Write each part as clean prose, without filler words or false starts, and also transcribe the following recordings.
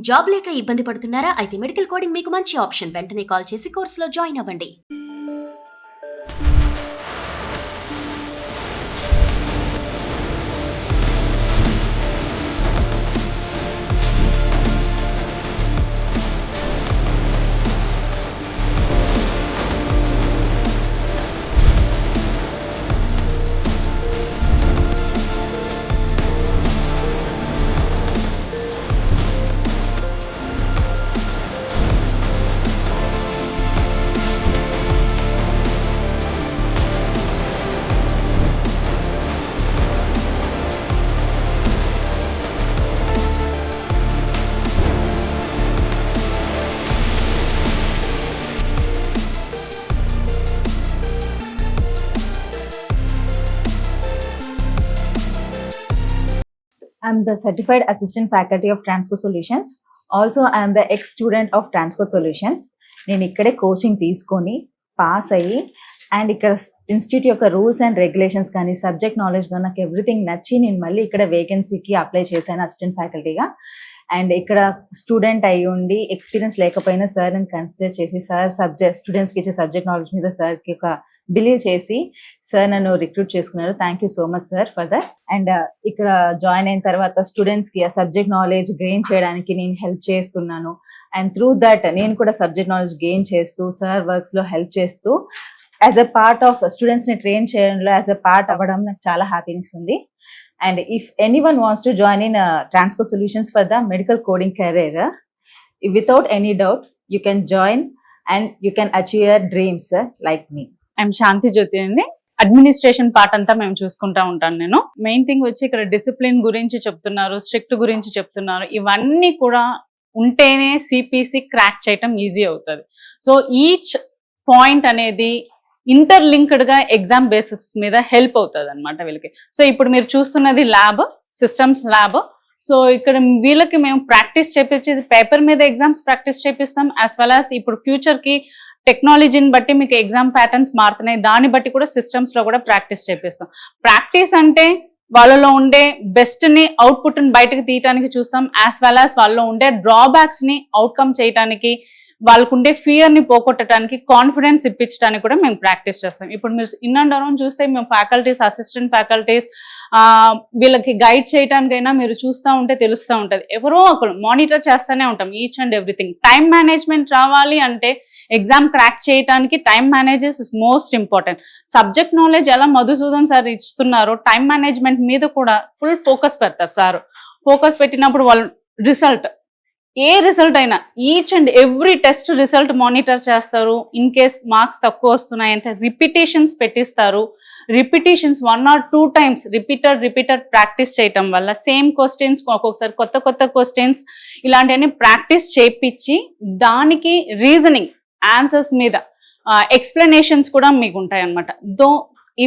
Job లేక ఇబ్బంది పడుతున్నారా? అయితే మెడికల్ కోడింగ్ మీకు మంచి ఆప్షన్. వెంటనే కాల్ చేసి కోర్సులో జాయిన్ అవ్వండి. I'm the certified assistant faculty of Transco Solutions. Also, I am the ex-student of Transco Solutions. నేను ఇక్కడే కోచింగ్ తీసుకొని పాస్ అయ్యి అండ్ ఇక్కడ ఇన్స్టిట్యూట్ యొక్క రూల్స్ అండ్ రెగ్యులేషన్స్ కానీ సబ్జెక్ట్ నాలెడ్జ్ కానీ నాకు ఎవ్రీథింగ్ నచ్చి నేను మళ్ళీ ఇక్కడ వేకెన్సీకి అప్లై చేశాను అసిస్టెంట్ ఫ్యాకల్టీగా. అండ్ ఇక్కడ స్టూడెంట్ అయ్యి ఉండి ఎక్స్పీరియన్స్ లేకపోయినా సార్ నేను కన్సిడర్ చేసి సార్ స్టూడెంట్స్కి ఇచ్చే సబ్జెక్ట్ నాలెడ్జ్ మీద సార్కి ఒక బిలీవ్ చేసి సార్ నన్ను రిక్రూట్ చేసుకున్నారు. Thank you so much sir for that. And ఇక్కడ జాయిన్ అయిన తర్వాత స్టూడెంట్స్కి ఆ సబ్జెక్ట్ నాలెడ్జ్ గెయిన్ చేయడానికి నేను హెల్ప్ చేస్తున్నాను. అండ్ త్రూ దట్ నేను కూడా సబ్జెక్ట్ నాలెడ్జ్ గెయిన్ చేస్తూ సార్ వర్క్స్లో హెల్ప్ చేస్తూ యాజ్ ఎ పార్ట్ ఆఫ్ స్టూడెంట్స్ని ట్రైన్ చేయడంలో యాజ్ ఎ పార్ట్ అవ్వడం నాకు చాలా హ్యాపీనెస్ ఉంది. And if anyone wants to join in Transco Solutions for the medical coding career, without any doubt, you can join and you can achieve your dreams like me. I'm Shanti Jyoti అండి. Administration part అంతా మేము చూసుకుంటా ఉంటాను. నేను main thing వచ్చి ఇక్కడ discipline గురించి చెప్తున్నారు, స్ట్రిక్ట్ గురించి చెప్తున్నారు. ఇవన్నీ కూడా ఉంటేనే సిపిసి క్రాక్ చేయటం ఈజీ అవుతుంది. సో ఈచ్ పాయింట్ అనేది ఇంటర్లింక్డ్ గా ఎగ్జామ్ బేసిస్ మీద హెల్ప్ అవుతుంది అనమాట వీళ్ళకి. సో ఇప్పుడు మీరు చూస్తున్నది ల్యాబ్, సిస్టమ్స్ ల్యాబ్. సో ఇక్కడ వీళ్ళకి మేము ప్రాక్టీస్ చేపించేది పేపర్ మీద ఎగ్జామ్స్ ప్రాక్టీస్ చేపిస్తాం, యాజ్ వెల్ యాజ్ ఇప్పుడు ఫ్యూచర్ కి టెక్నాలజీని బట్టి మీకు ఎగ్జామ్ ప్యాటర్న్స్ మారుతున్నాయి, దాన్ని బట్టి కూడా సిస్టమ్స్ లో కూడా ప్రాక్టీస్ చేపిస్తాం. ప్రాక్టీస్ అంటే వాళ్ళలో ఉండే బెస్ట్ ని అవుట్పుట్ ని బయటకు తీయడానికి చూస్తాం, యాజ్ వెల్ యాజ్ వాళ్ళలో ఉండే డ్రాబ్యాక్స్ ని అవుట్కమ్ చేయడానికి, వాళ్ళకు ఉండే ఫియర్ ని పోగొట్టడానికి, కాన్ఫిడెన్స్ ఇప్పించడానికి కూడా మేము ప్రాక్టీస్ చేస్తాం. ఇప్పుడు మీరు ఇన్ అండ్ అరౌండ్ చూస్తే మేము ఫ్యాకల్టీస్, అసిస్టెంట్ ఫ్యాకల్టీస్ వీళ్ళకి గైడ్ చేయడానికైనా మీరు చూస్తూ ఉంటే తెలుస్తూ ఉంటుంది. ఎవరో ఒకరు మానిటర్ చేస్తూనే ఉంటాం each and everything. Time management రావాలి అంటే ఎగ్జామ్ క్రాక్ చేయడానికి time manages is most important. Subject knowledge ఎలా మధుసూదన్ సార్ ఇస్తున్నారో టైం మేనేజ్మెంట్ మీద కూడా ఫుల్ ఫోకస్ పెడతారు సార్. ఫోకస్ పెట్టినప్పుడు వాళ్ళు రిజల్ట్, ఏ రిజల్ట్ అయినా each and every test result monitor చేస్తారు. ఇన్ కేస్ మార్క్స్ తక్కువ వస్తున్నాయంటే రిపిటేషన్స్ పెట్టిస్తారు. Repetitions 1 or 2 times repeated practice చేయటం వల్ల సేమ్ క్వశ్చన్స్, ఒక్కొక్కసారి కొత్త కొత్త క్వశ్చన్స్ ఇలాంటివన్నీ ప్రాక్టీస్ చేయించి దానికి రీజనింగ్ ఆన్సర్స్ మీద ఎక్స్ప్లెనేషన్స్ కూడా మీకు ఉంటాయి అన్నమాట.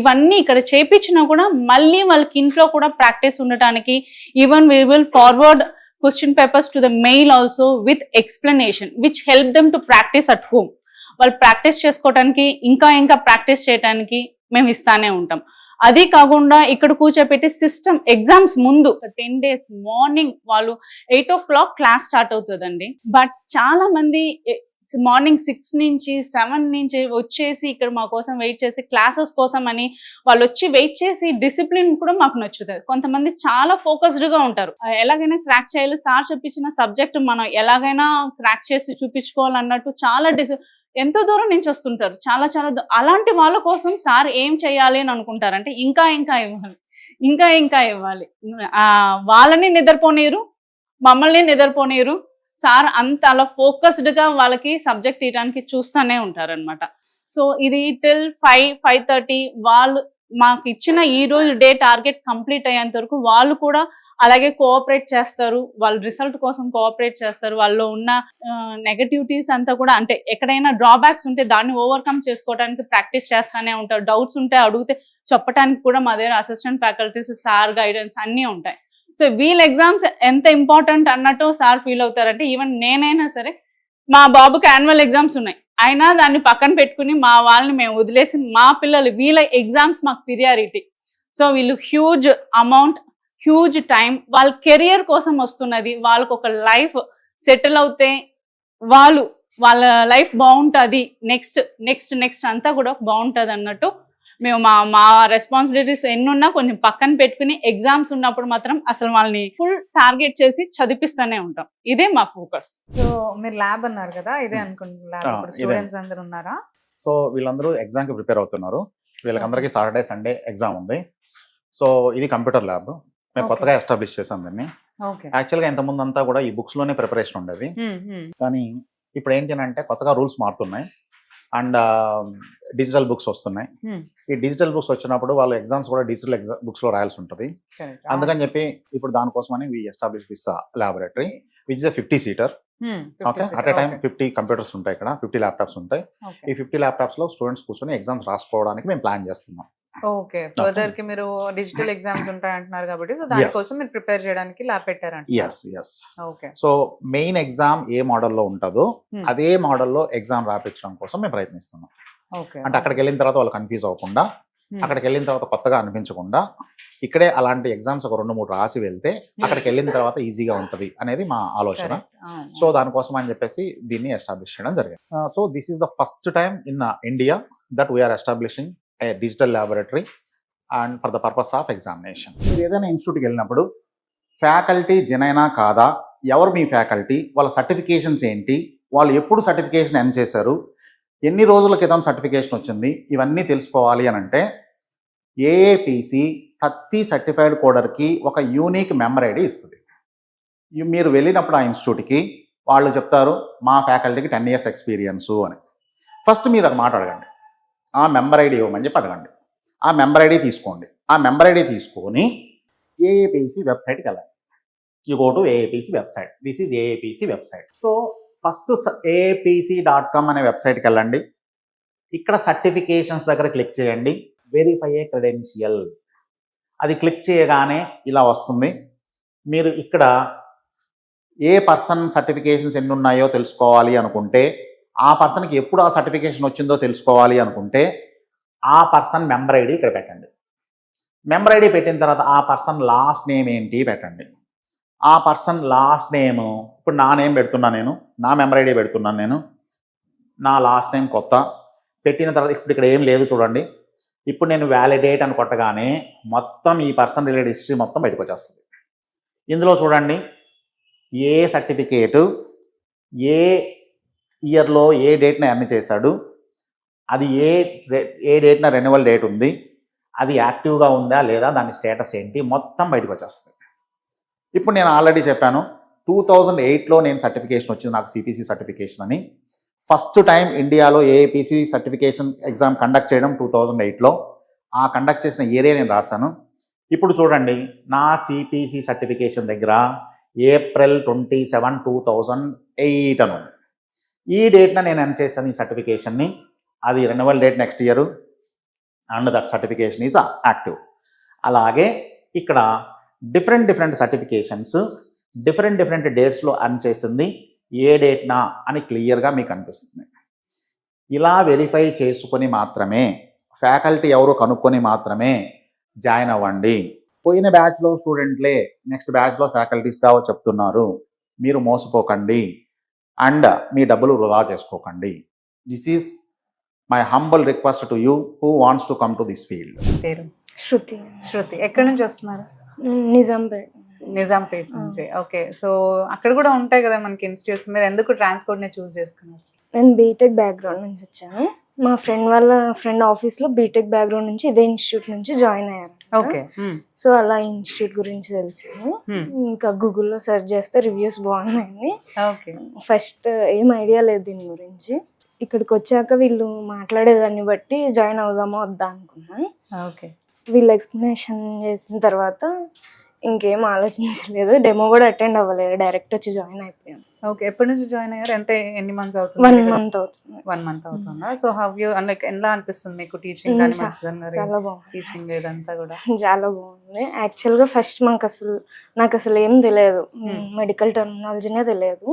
ఇవన్నీ ఇక్కడ చేయించినా కూడా మళ్ళీ వాళ్ళకి ఇంట్లో కూడా ప్రాక్టీస్ ఉండటానికి even we will forward question papers to the mail also with explanation which help them to practice at home. వాళ్ళు ప్రాక్టీస్ చేసుకోవడానికి ఇంకా ప్రాక్టీస్ చేయడానికి మేము ఇస్తానే ఉంటాం. అది కాకుండా ఇక్కడ కూర్చోపెట్టి సిస్టమ్ ఎగ్జామ్స్ ముందు 10 days మార్నింగ్ వాళ్ళు 8 o'clock క్లాస్ స్టార్ట్ అవుతుందండి. బట్ చాలా మంది మార్నింగ్ 6 నుంచి 7 నుంచి వచ్చేసి ఇక్కడ మా కోసం వెయిట్ చేసి క్లాసెస్ కోసం అని వాళ్ళు వచ్చి వెయిట్ చేసి డిసిప్లిన్ కూడా మాకు నచ్చుతుంది. కొంతమంది చాలా ఫోకస్డ్గా ఉంటారు, ఎలాగైనా క్రాక్ చేయాలి, సార్ చెప్పించిన సబ్జెక్ట్ మనం ఎలాగైనా క్రాక్ చేసి చూపించుకోవాలన్నట్టు చాలా ఎంతో దూరం నుంచి వస్తుంటారు. చాలా అలాంటి వాళ్ళ కోసం సార్ ఏం చేయాలి అని అనుకుంటారంటే ఇంకా ఇవ్వాలి. వాళ్ళని నిద్రపోనీరు, మమ్మల్ని నిద్రపోనీరు. సార్ అంత అలా ఫోకస్డ్ గా వాళ్ళకి సబ్జెక్ట్ ఇవ్వడానికి చూస్తూనే ఉంటారనమాట. సో ఇది till 5:30 వాళ్ళు మాకు ఇచ్చిన ఈ రోజు డే టార్గెట్ కంప్లీట్ అయ్యేంత వరకు వాళ్ళు కూడా అలాగే కోఆపరేట్ చేస్తారు. వాళ్ళు రిజల్ట్ కోసం కోఆపరేట్ చేస్తారు. వాళ్ళు ఉన్న నెగటివిటీస్ అంతా కూడా, అంటే ఎక్కడైనా డ్రాబ్యాక్స్ ఉంటే దాన్ని ఓవర్కమ్ చేసుకోవడానికి ప్రాక్టీస్ చేస్తూనే ఉంటారు. డౌట్స్ ఉంటే అడిగితే చెప్పడానికి కూడా మా దగ్గర అసిస్టెంట్ ఫ్యాకల్టీస్, సార్ గైడెన్స్ అన్నీ ఉంటాయి. సో వీళ్ళ ఎగ్జామ్స్ ఎంత ఇంపార్టెంట్ అన్నట్టు సార్ ఫీల్ అవుతారంటే ఈవెన్ నేనైనా సరే మా బాబుకి యాన్యువల్ ఎగ్జామ్స్ ఉన్నాయి అయినా దాన్ని పక్కన పెట్టుకుని మా వాళ్ళని మేము వదిలేసి మా పిల్లలు వీళ్ళ ఎగ్జామ్స్ మాకు ప్రియారిటీ. సో వీళ్ళు హ్యూజ్ అమౌంట్, హ్యూజ్ టైం వాళ్ళ కెరియర్ కోసం వస్తున్నది, వాళ్ళకు ఒక లైఫ్ సెటిల్ అవుతే వాళ్ళ లైఫ్ బాగుంటుంది, నెక్స్ట్ నెక్స్ట్ నెక్స్ట్ అంతా కూడా బాగుంటుంది అన్నట్టు మేము మా రెస్పాన్సిబిలిటీస్ ఎన్నున్నా కొంచెం పక్కన పెట్టుకుని ఎగ్జామ్స్ ఉన్నప్పుడు మాత్రం అసలు వాళ్ళని ఫుల్ టార్గెట్ చేసి చదివిస్తూనే ఉంటాం. ఇదే మా ఫోకస్. సో మీరు ల్యాబ్ అన్నారు కదా, ఇదే అనుకుంటున్నారు ఇదే. స్టూడెంట్స్ అందరు ఉన్నారా? సో వీళ్ళందరూ ఎగ్జామ్ కి ప్రిపేర్ అవుతున్నారు. వీళ్ళకందరికీ సాటర్డే సండే ఎగ్జామ్ ఉంది. సో ఇది కంప్యూటర్ ల్యాబ్, మేము Okay. కొత్తగా ఎస్టాబ్లిష్ చేసాం దీన్ని. ఓకే. యాక్చువల్గా ఇంతకుముందు అంతా కూడా ఈ బుక్స్ లోనే ప్రిపరేషన్ ఉండేది, కానీ ఇప్పుడు ఏంటి అంటే కొత్తగా రూల్స్ మారుతున్నాయి అండ్ డిజిటల్ బుక్స్ వస్తున్నాయి. ఈ డిజిటల్ బుక్స్ వచ్చినప్పుడు వాళ్ళు ఎగ్జామ్స్ కూడా డిజిటల్ బుక్స్ లో రాయాల్సి ఉంటుంది. అందుకని చెప్పి ఇప్పుడు దానికోసమని we establish this laboratory which is 50 seater. Okay, at a time 50 computers ఉంటాయి, ఇక్కడ 50 ల్యాప్టాప్స్ ఉంటాయి. ఈ 50 ల్యాప్టాప్స్ లో స్టూడెంట్స్ కూర్చొని ఎగ్జామ్స్ రాసుకోవడానికి మేము ప్లాన్ చేస్తున్నాం. ఓకే, ఫర్దర్ కి మీరు డిజిటల్ ఎగ్జామ్స్ ఉంటాయి అంటున్నారు కాబట్టి సో దానికోసం మీరు ప్రిపేర్ చేయడానికి ల్యాబ్ పెట్టారంట. Yes. Okay. So main exam ఏ మోడల్లో ఉంటుందో Hmm. అదే మోడల్లో ఎగ్జామ్ రాపించడం కోసం మేము ప్రయత్నిస్తున్నాం. ఓకే. అంటే అక్కడికి వెళ్ళిన తర్వాత వాళ్ళు కన్ఫ్యూజ్ అవ్వకుండా, అక్కడికి వెళ్ళిన తర్వాత కొత్తగా అనిపించకుండా, ఇక్కడే అలాంటి ఎగ్జామ్స్ ఒక 2-3 రాసి వెళ్తే అక్కడికి వెళ్ళిన తర్వాత ఈజీగా ఉంటుంది అనేది మా ఆలోచన. సో దానికోసం అని చెప్పేసి దీన్ని ఎస్టాబ్లిష్ చేయడం జరిగింది. So this is the first time in India that we are establishing a digital laboratory and for the purpose of examination. మీరు ఏదైనా ఇన్స్టిట్యూట్కి వెళ్ళినప్పుడు ఫ్యాకల్టీ జెనైనా కాదా, ఎవరు మీ ఫ్యాకల్టీ, వాళ్ళ సర్టిఫికేషన్స్ ఏంటి, వాళ్ళు ఎప్పుడు సర్టిఫికేషన్ ఎన్ చేశారు, ఎన్ని రోజుల క్రితం సర్టిఫికేషన్ వచ్చింది, ఇవన్నీ తెలుసుకోవాలి అని అంటే ఏఏపిసి ప్రతి సర్టిఫైడ్ కోడర్కి ఒక యూనిక్ మెంబర్ ఐడి ఇస్తుంది. మీరు వెళ్ళినప్పుడు ఆ ఇన్స్టిట్యూట్కి వాళ్ళు చెప్తారు మా ఫ్యాకల్టీకి 10 years ఎక్స్పీరియన్సు అని. ఫస్ట్ మీరు అది మాట అడగండి, ఆ మెంబర్ ఐడి ఇవ్వమని చెప్పి అడగండి. ఆ మెంబర్ ఐడి తీసుకోండి. ఆ మెంబర్ ఐడి తీసుకొని ఏఏపిసి వెబ్సైట్కి వెళ్ళండి. You go to ఏఏపిసి website. This is ఏఏపిసి website. So first aapc.com అనే వెబ్సైట్కి వెళ్ళండి. ఇక్కడ సర్టిఫికేషన్స్ దగ్గర క్లిక్ చేయండి, వెరిఫై ఏ క్రెడెన్షియల్. అది క్లిక్ చేయగానే ఇలా వస్తుంది. మీరు ఇక్కడ ఏ పర్సన్ సర్టిఫికేషన్స్ ఎన్ని ఉన్నాయో తెలుసుకోవాలి అనుకుంటే, ఆ పర్సన్కి ఎప్పుడు ఆ సర్టిఫికేషన్ వచ్చిందో తెలుసుకోవాలి అనుకుంటే ఆ పర్సన్ మెంబర్ ఐడి ఇక్కడ పెట్టండి. మెంబర్ ఐడి పెట్టిన తర్వాత ఆ పర్సన్ లాస్ట్ నేమ్ ఏంటి పెట్టండి. ఆ పర్సన్ లాస్ట్ నేమ్, ఇప్పుడు నా నేమ్ పెడుతున్నా, నేను నా మెంబర్ ఐడి పెడుతున్నాను, నేను నా లాస్ట్ నేమ్ కొత్త పెట్టిన తర్వాత ఇప్పుడు ఇక్కడ ఏం లేదు చూడండి. ఇప్పుడు నేను వ్యాలిడేట్ అని కొట్టగానే మొత్తం ఈ పర్సన్ రిలేటెడ్ హిస్టరీ మొత్తం బయటకు వచ్చేస్తుంది. ఇందులో చూడండి ఏ సర్టిఫికేటు ఏ ఇయర్లో ఏ డేట్న ఎర్న్ చేశాడు, అది ఏ డేట్న రెన్యువల్ డేట్ ఉంది, అది యాక్టివ్గా ఉందా లేదా, దాని స్టేటస్ ఏంటి, మొత్తం బయటకు వచ్చేస్తుంది. ఇప్పుడు నేను ఆల్రెడీ చెప్పాను 2008లో నేను సర్టిఫికేషన్ వచ్చింది నాకు సిపిసి సర్టిఫికేషన్ అని. ఫస్ట్ టైం ఇండియాలో ఏఏపిసి సర్టిఫికేషన్ ఎగ్జామ్ కండక్ట్ చేయడం 2008లో. ఆ కండక్ట్ చేసిన ఇయరే నేను రాశాను. ఇప్పుడు చూడండి నా సిపిసి సర్టిఫికేషన్ దగ్గర April 27, 2008 అని ఉంది. ఈ డేట్న నేను ఎర్న్ చేశాను ఈ సర్టిఫికేషన్ని. అది renewal date next year and that certification is active. అలాగే ఇక్కడ డిఫరెంట్ సర్టిఫికేషన్స్ డిఫరెంట్ డేట్స్లో అర్న్ చేసింది ఏ డేట్నా అని క్లియర్గా మీకు అనిపిస్తుంది. ఇలా వెరిఫై చేసుకొని మాత్రమే, ఫ్యాకల్టీ ఎవరు కనుక్కొని మాత్రమే జాయిన్ అవ్వండి. పోయిన బ్యాచ్లో స్టూడెంట్లే నెక్స్ట్ బ్యాచ్లో ఫ్యాకల్టీస్గా చెప్తున్నారు, మీరు మోసపోకండి అండ్ మీ డబ్బులు వృధా చేసుకోకండి. This is my humble request to you who wants to come to this field. పేరు శృతి, శృతి. ఎక్కడి నుంచి వస్తున్నారు? నిజాంపేట్. నిజాంపేట్ నుంచి. ఓకే, సో అక్కడ కూడా ఉంటాయి కదా మనకి ఇన్స్టిట్యూట్స్, మీరు ఎందుకు ట్రాన్స్పోర్ట్ ని చూస్ చేసుకున్నారు? నేను బీటెక్ బ్యాక్గ్రౌండ్ నుంచి వచ్చాను. మా ఫ్రెండ్ ఆఫీస్లో బీటెక్ బ్యాక్గ్రౌండ్ నుంచి ఇదే ఇన్స్టిట్యూట్ నుంచి జాయిన్ అయ్యారు. ఓకే. సో అలా ఇన్స్టిట్యూట్ గురించి తెలిసింది. ఇంకా గూగుల్లో సెర్చ్ చేస్తే రివ్యూస్ బాగున్నాయి. ఓకే. ఫస్ట్ ఏం ఐడియా లేదు దీని గురించి. ఇక్కడికి వచ్చాక వీళ్ళు మాట్లాడేదాన్ని బట్టి జాయిన్ అవుదామా వద్దా అనుకున్నా. ఓకే. వీళ్ళు ఎక్స్ప్లెనేషన్ చేసిన తర్వాత ఇంకేం ఆలోచించలేదు, డెమో కూడా అటెండ్ అవ్వలేదు, డైరెక్ట్ వచ్చి జాయిన్ అయిపోయాను. ఓకే, ఎప్పటి నుంచి జాయిన్ అయ్యారు? ఎన్ని మంత్స్ అవుతుంది? 1 month అవుతుంది. 1 month అవుతుందా? సో హౌ యూ లైక్ ఎలా అనిపిస్తుంది మీకు టీచింగ్ కానీ చాలా బాగుంది. టీచింగ్ ఇదంతా కూడా చాలా బాగుంది. యాక్చువల్గా ఫస్ట్ నాకు అసలు ఏం తెలియదు, మెడికల్ టెర్మినాలజీనే తెలియదు.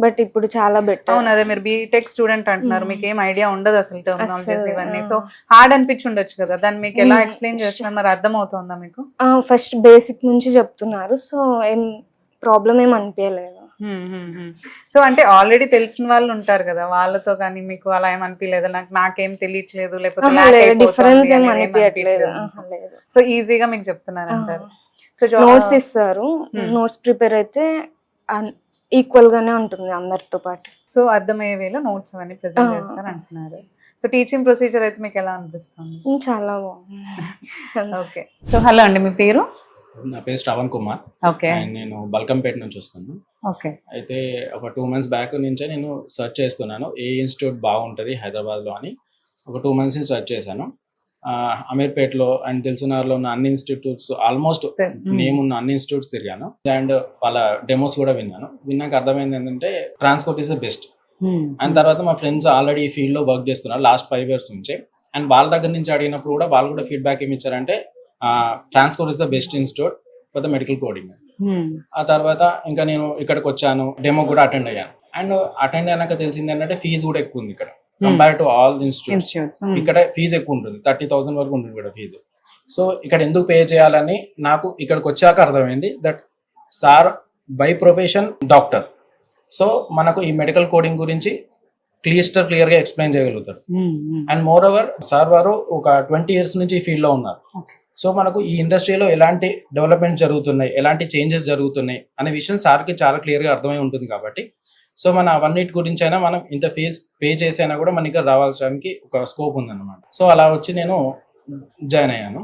బట్ ఇప్పుడు చాలా బెటర్. అవును, అదే మీరు బీటెక్ స్టూడెంట్ అంటున్నారు, మీకు ఏం ఐడియా ఉండదు అసలు టెర్మినాలజీస్ ఇవన్నీ. సో హార్డ్ అనిపించి ఉండొచ్చు కదా, దాన్ని మీకు ఎలా ఎక్స్ప్లెయిన్ చేస్తున్నారు, మరి అర్థం అవుతుందా మీకు? ఫస్ట్ బేసిక్ నుంచి చెప్తున్నారు, సో ఏం ప్రాబ్లం ఏం అనిపించలేదు. సో అంటే ఆల్రెడీ తెలిసిన వాళ్ళు ఉంటారు కదా, వాళ్ళతో కానీ మీకు అలా ఏమనిపించలేదు, నాకేం తెలియట్లేదు లేకపోతే డిఫరెన్స్ ఏం అనిపించట్లేదు. లేదు. సో ఈజీగా మీకు చెప్తున్నారు అంటారు. సో నోట్స్ ఇస్తారు, నోట్స్ ప్రిపేర్ అయితే ఈక్వల్ గానే ఉంటుంది అందరితో పాటు. సో అర్థమయ్యే వేలో నోట్స్ అవన్నీ ప్రెజెంట్ చేస్తారు అంటున్నారు. సో టీచింగ్ ప్రొసీజర్ అయితే మీకు ఎలా అనిపిస్తుంది? చాలా బాగుంది. ఓకే. సో హలో అండి, మీ పేరు? నా పేరు శ్రవణ్ కుమార్. ఓకే. అండ్ నేను బల్కంపేట నుంచి వస్తాను. ఓకే. అయితే ఒక 2 months బ్యాక్ నుంచే నేను సెర్చ్ చేస్తున్నాను ఏ ఇన్స్టిట్యూట్ బాగుంటుంది హైదరాబాద్లో అని. ఒక 2 months నుంచి సెర్చ్ చేశాను. అమీర్పేటలో అండ్ దిల్సుఖ్నగర్లో ఉన్న అన్ని ఇన్స్టిట్యూట్స్, ఆల్మోస్ట్ నేమ్ ఉన్న అన్ని ఇన్స్టిట్యూట్స్ తిరిగాను. అండ్ వాళ్ళ డెమోస్ కూడా విన్నాక అర్థమైంది ఏంటంటే ట్రాన్స్కోట్ ఈస్ ద బెస్ట్. అండ్ తర్వాత మా ఫ్రెండ్స్ ఆల్రెడీ ఈ ఫీల్డ్లో వర్క్ చేస్తున్నారు లాస్ట్ 5 years నుంచి. అండ్ వాళ్ళ దగ్గర నుంచి అడిగినప్పుడు కూడా వాళ్ళు కూడా ఫీడ్బ్యాక్ ఏమి ఇచ్చారంటే Transcode is the best institute for the medical coding. ఆ తర్వాత ఇంకా నేను ఇక్కడికి వచ్చాను, డెమో కూడా అటెండ్ అయ్యాను. అండ్ అటెండ్ అయినాక తెలిసింది ఏంటంటే ఫీజు కూడా ఎక్కువ ఉంది ఇక్కడ కంపేర్ టు ఆల్ ఇన్స్టిట్యూట్స్. ఇక్కడ ఫీజు ఎక్కువ ఉంటుంది, 30,000 వరకు ఉంటుంది ఇక్కడ ఫీజు. సో ఇక్కడ ఎందుకు పే చేయాలని నాకు ఇక్కడికి వచ్చాక అర్థమైంది that sir by profession doctor. So మనకు ఈ మెడికల్ కోడింగ్ గురించి క్లియర్గా ఎక్స్ప్లెయిన్ చేయగలుగుతారు. అండ్ మోర్ ఓవర్ సార్ వారు ఒక 20 years నుంచి ఈ ఫీల్డ్లో ఉన్నారు. సో మనకు ఈ ఇండస్ట్రీలో ఎలాంటి డెవలప్మెంట్ జరుగుతున్నాయి, ఎలాంటి చేంజెస్ జరుగుతున్నాయి అనే విషయం సార్కి చాలా క్లియర్గా అర్థమై ఉంటుంది కాబట్టి సో మన అవన్నిటి గురించి అయినా మనం ఇంత ఫీజ్ పే చేసి అయినా కూడా మనకి రావాల్సడానికి ఒక స్కోప్ ఉందన్నమాట. సో అలా వచ్చి నేను జాయిన్ అయ్యాను.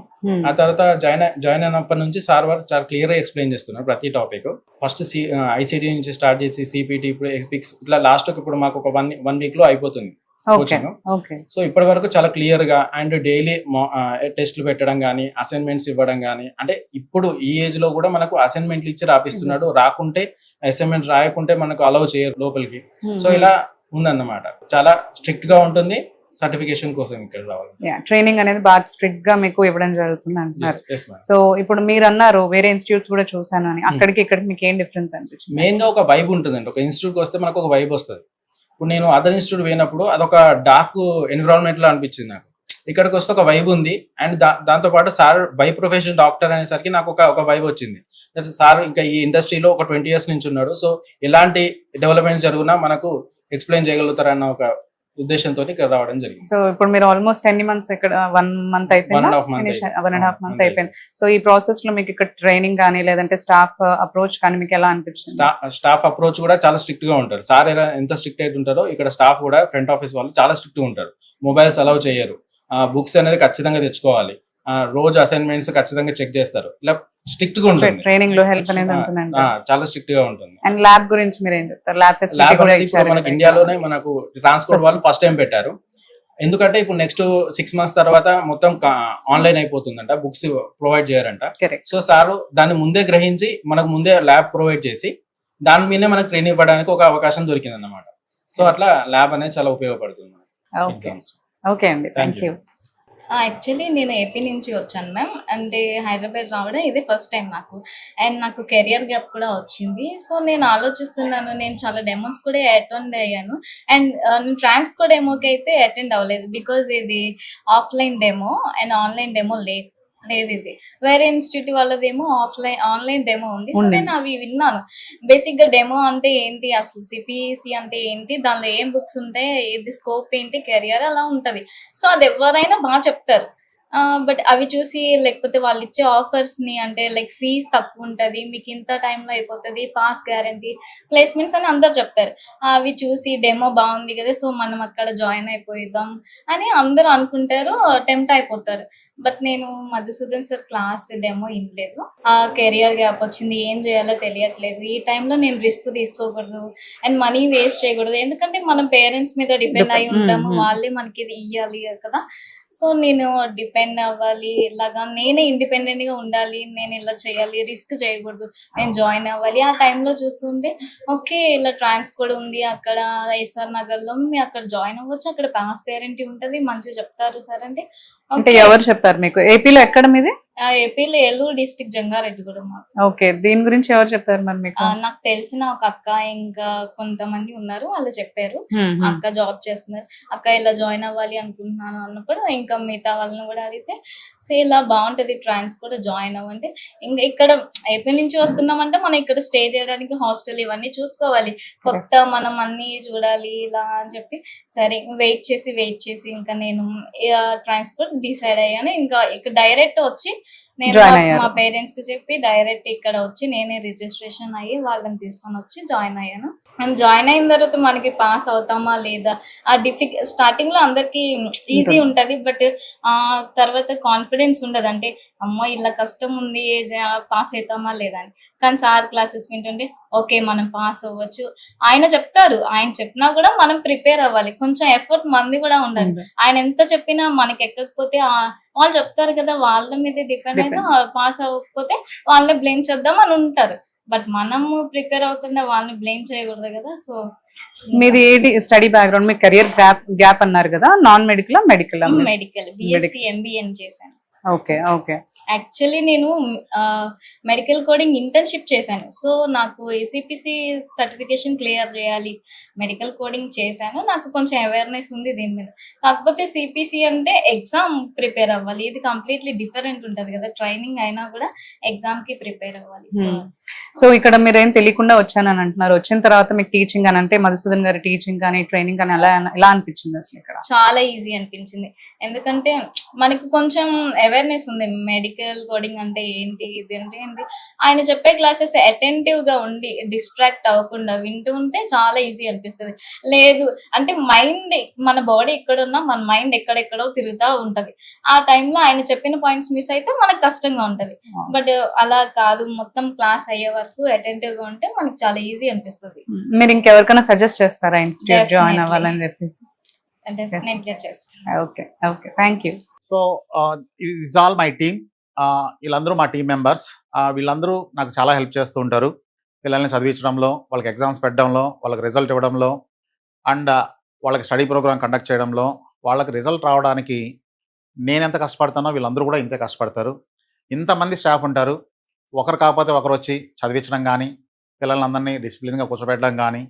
ఆ తర్వాత జాయిన్ అయినప్పటి నుంచి సార్ వారు చాలా క్లియర్గా ఎక్స్ప్లెయిన్ చేస్తున్నారు ప్రతి టాపిక్. ఫస్ట్ ఐసిడి నుంచి స్టార్ట్ చేసి సిపిటి, ఇప్పుడు ఎక్స్పిక్స్, ఇట్లా లాస్ట్ ఇప్పుడు మాకు ఒక 1 week లో అయిపోతుంది కోచింగ్. సో ఇప్పటి వరకు చాలా క్లియర్ గా అండ్ డైలీ టెస్ట్లు పెట్టడం కానీ అసైన్మెంట్స్ ఇవ్వడం కానీ, అంటే ఇప్పుడు ఈ ఏజ్ లో కూడా మనకు అసైన్మెంట్లు ఇచ్చి రాపిస్తున్నాడు. రాకుంటే అసైన్మెంట్ రాయకుంటే మనకు అలౌ చేయరు లోపలికి. సో ఇలా ఉందన్నమాట, చాలా స్ట్రిక్ట్ గా ఉంటుంది సర్టిఫికేషన్ కోసం ఇక్కడ రావాలి. ట్రైనింగ్ అనేది బాగా స్ట్రిక్ట్ గా మీకు ఇవ్వడం జరుగుతుంది అంటున్నారు. సో ఇప్పుడు మీరు అన్నారు వేరే ఇన్స్టిట్యూట్స్ కూడా చూసాను అని, అక్కడికి ఇక్కడికి మీకు ఏం డిఫరెన్స్ అనిపించింది? మెయిన్ గా ఒక వైబ్ ఉంటుందండి. ఒక ఇన్స్టిట్యూట్ వస్తే మనకు ఒక వైబ్ వస్తుంది. ఇప్పుడు నేను అదర్ ఇన్స్టిట్యూట్ పోయినప్పుడు అదొక డార్క్ ఎన్విరాన్మెంట్ లో అనిపించింది నాకు. ఇక్కడికి వస్తే ఒక వైబ్ ఉంది. అండ్ దాంతో పాటు సార్ బై ప్రొఫెషన్ డాక్టర్ అనేసరికి నాకు ఒక వైబ్ వచ్చింది. సార్ ఇంకా ఈ ఇండస్ట్రీలో ఒక 20 years నుంచి ఉన్నాడు. సో ఎలాంటి డెవలప్మెంట్ జరిగినా మనకు ఎక్స్ప్లెయిన్ చేయగలుగుతారన్న ఒక ఉద్దేశంతో ఇక్కడ రావడం జరిగింది. సో ఇప్పుడు మీరు ఆల్మోస్ట్ ఎన్ని months ఇక్కడ? 1 month అయిపోయింది, 1.5 month అయిపోయింది. సో ఈ ప్రాసెస్ లో మీకు ఇక్కడ ట్రైనింగ్ కానీ లేదంటే స్టాఫ్ అప్రోచ్ కానీ మీకు ఎలా అనిపించింది? స్టాఫ్ అప్రోచ్ కూడా చాలా స్ట్రిక్ట్ గా ఉంటారు. సార్ ఎంత స్ట్రిక్ట్ అయితే ఉంటారో ఇక్కడ స్టాఫ్ కూడా ఫ్రంట్ ఆఫీస్ వాళ్ళు చాలా స్ట్రిక్ట్ గా ఉంటారు. మొబైల్స్ అలౌ చేయరు, బుక్స్ అనేది ఖచ్చితంగా తెచ్చుకోవాలి, రోజు అసైన్మెంట్స్ ఖచ్చితంగా చెక్ చేస్తారు. ఇలా స్ట్రిక్ట్ గా ఉంటుంది. ట్రైనింగ్ లో హెల్ప్ అనేది ఉంటుందండి, చాలా స్ట్రిక్ట్ గా ఉంటుంది. అండ్ ల్యాబ్ గురించి మీరు ఏం చెప్తారు? ల్యాబ్ ఫెసిలిటీ కూడా ఇచ్చారు మనకి ఇండియాలోనే. మనకు ట్రాన్స్కోట్ వాళ్ళు ఫస్ట్ టైం పెట్టారు. ఎందుకంటే ఇప్పుడు నెక్స్ట్ 6 months తర్వాత మొత్తం ఆన్లైన్ అయిపోతుందంట, బుక్స్ ప్రొవైడ్ చేయరంట. సో సార్ దాన్ని ముందే గ్రహించి మనకు ముందే ల్యాబ్ ప్రొవైడ్ చేసి దాని మీదే మనకు ట్రైనింగ్ ఇవ్వడానికి ఒక అవకాశం దొరికింది అన్నమాట. సో అట్లా ల్యాబ్ అనేది చాలా ఉపయోగపడుతుంది ఎగ్జామ్స్. ఓకే అండి, థ్యాంక్ యూ. యాక్చువల్లీ నేను ఏపీ నుంచి వచ్చాను మ్యామ్. అంటే హైదరాబాద్ రావడం ఇది ఫస్ట్ టైం నాకు. అండ్ నాకు కెరియర్ గ్యాప్ కూడా వచ్చింది. సో నేను ఆలోచిస్తున్నాను, నేను చాలా డెమోస్ కూడా అటెండ్ అయ్యాను. అండ్ నేను ట్రాన్స్కోట్ డెమోకి అయితే అటెండ్ అవ్వలేదు, బికాజ్ ఇది offline demo and online demo లేదు. ఇది వేరే ఇన్స్టిట్యూట్ వాళ్ళదేమో ఆన్లైన్ డెమో ఉంది. సో నేను అవి విన్నాను. బేసిక్ గా డెమో అంటే ఏంటి, అసలు సిపిసి అంటే ఏంటి, దానిలో ఏం బుక్స్ ఉంటాయి, ఇది స్కోప్ ఏంటి, కెరియర్ అలా ఉంటది. సో అది ఎవరైనా బాగా చెప్తారు. బట్ అవి చూసి లేకపోతే వాళ్ళు ఇచ్చే ఆఫర్స్ ని, అంటే లైక్ ఫీజ్ తక్కువ ఉంటది, మీకు ఇంత టైంలో అయిపోతుంది, పాస్ గ్యారంటీ, ప్లేస్మెంట్స్ అని అందరు చెప్తారు. అవి చూసి డెమో బాగుంది కదా, సో మనం అక్కడ జాయిన్ అయిపోయిద్దాం అని అందరూ అనుకుంటారు, టెంప్ట్ అయిపోతారు. బట్ నేను మధుసూదన్ సార్ క్లాస్ డెమో ఇవ్వలేదు. ఆ కెరియర్ గ్యాప్ వచ్చింది, ఏం చేయాలో తెలియట్లేదు. ఈ టైంలో నేను రిస్క్ తీసుకోకూడదు అండ్ మనీ వేస్ట్ చేయకూడదు, ఎందుకంటే మనం పేరెంట్స్ మీద డిపెండ్ అయి ఉంటాము, వాళ్ళే మనకి ఇది ఇవ్వాలి కదా. సో నేను డిపెండ్ అవ్వాలి, ఇలాగా నేనే ఇండిపెండెంట్ గా ఉండాలి, నేను ఇలా చేయాలి, రిస్క్ చేయకూడదు, నేను జాయిన్ అవ్వాలి. ఆ టైంలో చూస్తుంటే ఓకే ఇలా ట్రాన్స్కోట్ ఉంది అక్కడ ఎస్ఆర్ నగర్ లో, మీరు అక్కడ జాయిన్ అవ్వచ్చు, అక్కడ పాస్ గ్యారంటీ ఉంటది, మంచిగా చెప్తారు సార్ అంటే. ఎవరు చెప్పారు మీకు? ఏపీలో ఎక్కడ మీది? ఏపీలో ఏలూరు డిస్ట్రిక్ట్ జంగారెడ్డిగూడెం. ఓకే, దీని గురించి ఎవరు చెప్పారు మరి మీకు? నాకు తెలిసిన ఒక అక్క ఇంకా కొంతమంది ఉన్నారు, వాళ్ళు చెప్పారు. అక్క జాబ్ చేస్తున్నారు, అక్క ఇలా జాయిన్ అవ్వాలి అనుకుంటున్నాను అన్నప్పుడు ఇంకా మిగతా వాళ్ళని కూడా అడిగితే ఇలా బాగుంటది ట్రాన్స్ కూడా జాయిన్ అవ్వండి. ఇంకా ఇక్కడ ఏపీ నుంచి వస్తున్నామంటే మనం ఇక్కడ స్టే చేయడానికి హాస్టల్ ఇవన్నీ చూసుకోవాలి, కొత్త మనం అన్ని చూడాలి ఇలా అని చెప్పి సరే వెయిట్ చేసి ఇంకా నేను ట్రాన్స్పోర్ట్ డిసైడ్ అయ్యాను. ఇంకా ఇక్కడ డైరెక్ట్ వచ్చి నేను మా పేరెంట్స్ కి చెప్పి డైరెక్ట్ ఇక్కడ వచ్చి నేనే రిజిస్ట్రేషన్ అయ్యి వాళ్ళని తీసుకొని వచ్చి జాయిన్ అయ్యాను. అండ్ జాయిన్ అయిన తర్వాత మనకి పాస్ అవుతామా లేదా ఆ స్టార్టింగ్ లో అందరికి ఈజీ ఉంటది, బట్ తర్వాత కాన్ఫిడెన్స్ ఉండదు. అంటే అమ్మో ఇలా కష్టం ఉంది పాస్ అవుతామా లేదా అని. కానీ సార్ క్లాసెస్ వింటుంటే ఓకే మనం పాస్ అవ్వచ్చు, ఆయన చెప్తారు, ఆయన చెప్పినా కూడా మనం ప్రిపేర్ అవ్వాలి, కొంచెం ఎఫర్ట్ మంది కూడా ఉండాలి. ఆయన ఎంత చెప్పినా మనకి ఎక్కకపోతే వాళ్ళు చెప్తారు కదా వాళ్ళ మీద డిపెండ్ అయితే పాస్ అవ్వకపోతే వాళ్ళని బ్లేమ్ చేద్దాం అని ఉంటారు, బట్ మనము ప్రిపేర్ అవుతుండే వాళ్ళని బ్లేమ్ చేయకూడదు కదా. సో మీది ఏంటి స్టడీ బ్యాక్గ్రౌండ్? మీ కెరియర్ గ్యాప్ అన్నారు కదా, non medical medical? Medical BSc MBA చేశాను. Okay okay. యాక్చువల్లీ నేను మెడికల్ కోడింగ్ ఇంటర్న్షిప్ చేశాను. సో నాకు ఏసీపీసీ సర్టిఫికేషన్ క్లియర్ చేయాలి, మెడికల్ కోడింగ్ చేశాను, నాకు కొంచెం అవేర్నెస్ ఉంది దీని మీద. కాకపోతే సిపిసి అంటే ఎగ్జామ్ ప్రిపేర్ అవ్వాలి, ఇది కంప్లీట్లీ డిఫరెంట్ ఉంటది కదా, ట్రైనింగ్ అయినా కూడా ఎగ్జామ్ కి ప్రిపేర్ అవ్వాలి. సో ఇక్కడ మీరు ఏం తెలియకుండా వచ్చానని అంటున్నారు, వచ్చిన తర్వాత మీకు టీచింగ్ అని అంటే మధుసూదన్ గారి టీచింగ్ కానీ ట్రైనింగ్ కానీ ఎలా అనిపించింది అసలు? ఇక్కడ చాలా ఈజీ అనిపించింది, ఎందుకంటే మనకి కొంచెం అవేర్నెస్ ఉంది మెడికల్ కోడింగ్ అంటే ఏంటి, ఇది అంటే ఏంటి. ఆయన చెప్పే క్లాసెస్ అటెంటివ్ గా ఉండి డిస్ట్రాక్ట్ అవ్వకుండా వింటూ ఉంటే చాలా ఈజీ అనిపిస్తుంది. లేదు అంటే మైండ్, మన బాడీ ఎక్కడున్నా మన మైండ్ ఎక్కడెక్కడో తిరుగుతూ ఉంటది, ఆ టైంలో ఆయన చెప్పిన పాయింట్స్ మిస్ అయితే మనకు కష్టంగా ఉంటది. బట్ అలా కాదు, మొత్తం క్లాస్ అయ్యే వరకు అటెంటివ్ గా ఉంటే మనకి చాలా ఈజీ అనిపిస్తుంది. మీరు ఇంకెవరికైనా సజెస్ట్ చేస్తారా ఇన్స్టిట్యూట్ జాయిన్ అవ్వాలని చెప్పేసి? డెఫినెట్గా చేస్తాను. Okay okay, thank you. So is all my team. వీళ్ళందరూ మా టీం మెంబర్స్. వీళ్ళందరూ నాకు చాలా హెల్ప్ చేస్తూ ఉంటారు, పిల్లల్ని చదివించడంలో, వాళ్ళకి ఎగ్జామ్స్ పెట్టడంలో, వాళ్ళకి రిజల్ట్ ఇవ్వడంలో, అండ్ వాళ్ళకి స్టడీ ప్రోగ్రామ్ కండక్ట్ చేయడంలో. వాళ్ళకి రిజల్ట్ రావడానికి నేను ఎంత కష్టపడతానో వీళ్ళందరూ కూడా ఇంతే కష్టపడతారు. ఇంతమంది స్టాఫ్ ఉంటారు, ఒకరు కాకపోతే ఒకరు వచ్చి చదివించడం కానీ, పిల్లలందరినీ డిసిప్లిన్గా కూర్చోబెట్టడం కానీ,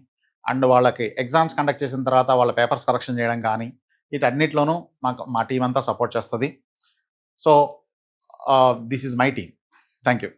అండ్ వాళ్ళకి ఎగ్జామ్స్ కండక్ట్ చేసిన తర్వాత వాళ్ళ పేపర్స్ కరెక్షన్ చేయడం కానీ, వీటన్నిటిలోనూ మా టీం అంతా సపోర్ట్ చేస్తుంది. So this is my team. Thank you.